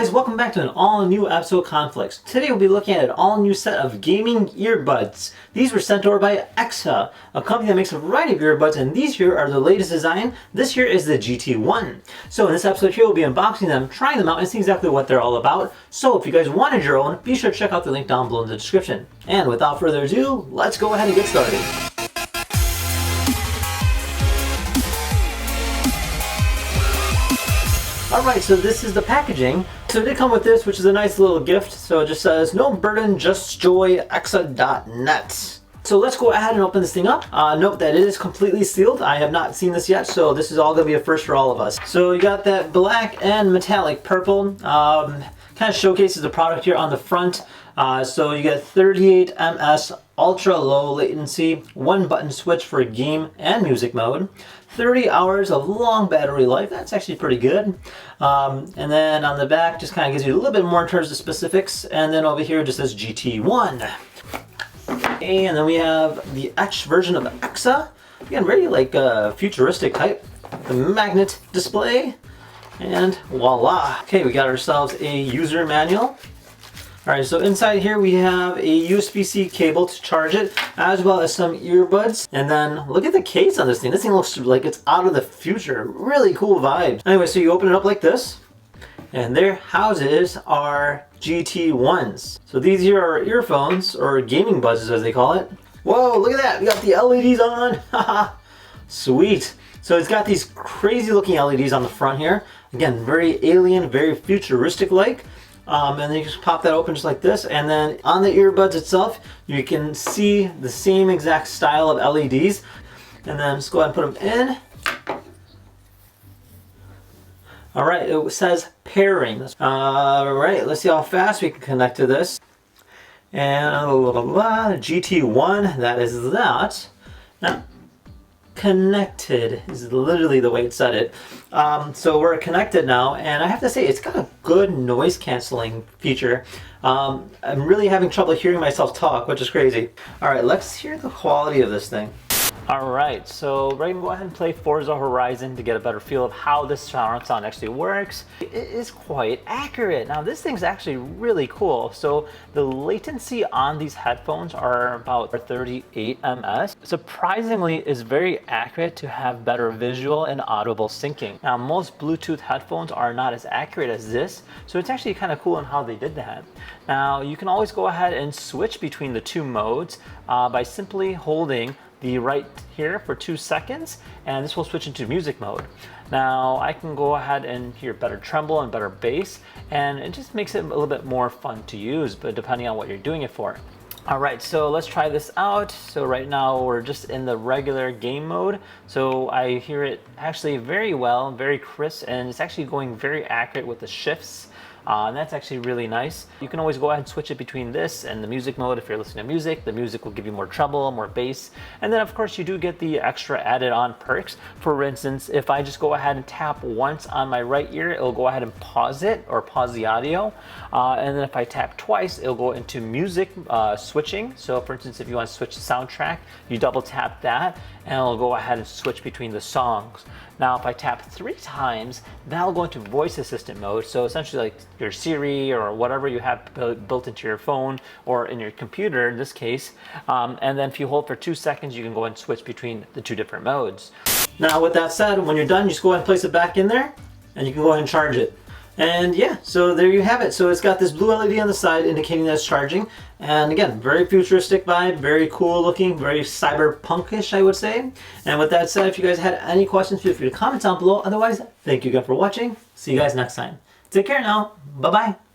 guys, welcome back to an all-new episode of Conflicts. Today we'll be looking at an all-new set of gaming earbuds. These were sent over by EKSA, a company that makes a variety of earbuds, and these here are the latest design. This here is the GT1. So in this episode here we'll be unboxing them, trying them out, and seeing exactly what they're all about. So if you guys wanted your own, be sure to check out the link down below in the description. And without further ado, let's go ahead and get started. Alright, so this is the packaging. So it did come with this, which is a nice little gift. So it just says, no burden, just joy, EKSA.net. So let's go ahead and open this thing up. Note that it is completely sealed. I have not seen this yet, so this is all going to be a first for all of us. So you got that black and metallic purple. Kind of showcases the product here on the front. So you get 38 ms ultra low latency, one button switch for game and music mode, 30 hours of long battery life. That's actually pretty good. And then on the back just kind of gives you a little bit more in terms of specifics. And then over here it just says GT1. Okay, and then we have the etched version of the EKSA. Again, very like futuristic type. The magnet display. And voila. Okay, we got ourselves a user manual. Alright, so inside here we have a USB-C cable to charge it, as well as some earbuds. And then look at the case on this thing. This thing looks like it's out of the future. Really cool vibes. Anyway, so you open it up like this, and there houses our GT1s. So these here are earphones, or gaming buds as they call it. Whoa, look at that. We got the LEDs on. Haha. Sweet. So it's got these crazy looking LEDs on the front here. Again, very alien, very futuristic like. And then you just pop that open just like this, and then on the earbuds itself you can see the same exact style of LEDs. And then just go ahead and put them in. Alright, it says pairing. Alright, let's see how fast we can connect to this. And GT1, that is that. Now, connected is literally the way it said it. So we're connected now, and I have to say it's got a good noise canceling feature. I'm really having trouble hearing myself talk, which is crazy. Alright, let's hear the quality of this thing. Alright, so we're going to go ahead and play Forza Horizon to get a better feel of how this surround sound actually works. It is quite accurate. Now this thing's actually really cool. So the latency on these headphones are about 38 ms. Surprisingly, it's very accurate to have better visual and audible syncing. Now most Bluetooth headphones are not as accurate as this, so it's actually kind of cool in how they did that. Now you can always go ahead and switch between the two modes by simply holding the right here for 2 seconds, and this will switch into music mode. Now I can go ahead and hear better treble and better bass, and it just makes it a little bit more fun to use, but depending on what you're doing it for. Alright, so let's try this out. So right now we're just in the regular game mode, so I hear it actually very well, very crisp, and it's actually going very accurate with the shifts. And that's actually really nice. You can always go ahead and switch it between this and the music mode. If you're listening to music, the music will give you more treble, more bass. And then of course you do get the extra added on perks. For instance, if I just go ahead and tap once on my right ear, it'll go ahead and pause it, or pause the audio. And then if I tap twice, it'll go into music switching. So for instance, if you want to switch the soundtrack, you double tap that, and it'll go ahead and switch between the songs. Now if I tap 3 times, that'll go into voice assistant mode. So essentially like your Siri or whatever you have built into your phone or in your computer in this case. And then if you hold for 2 seconds, you can go and switch between the 2 different modes. Now with that said, when you're done, you just go ahead and place it back in there, and you can go ahead and charge it. And yeah, so there you have it. So it's got this blue LED on the side indicating that it's charging. And again, very futuristic vibe, very cool looking, very cyberpunkish, I would say. And with that said, if you guys had any questions, feel free to comment down below. Otherwise, thank you again for watching. See you guys next time. Take care now. Bye-bye.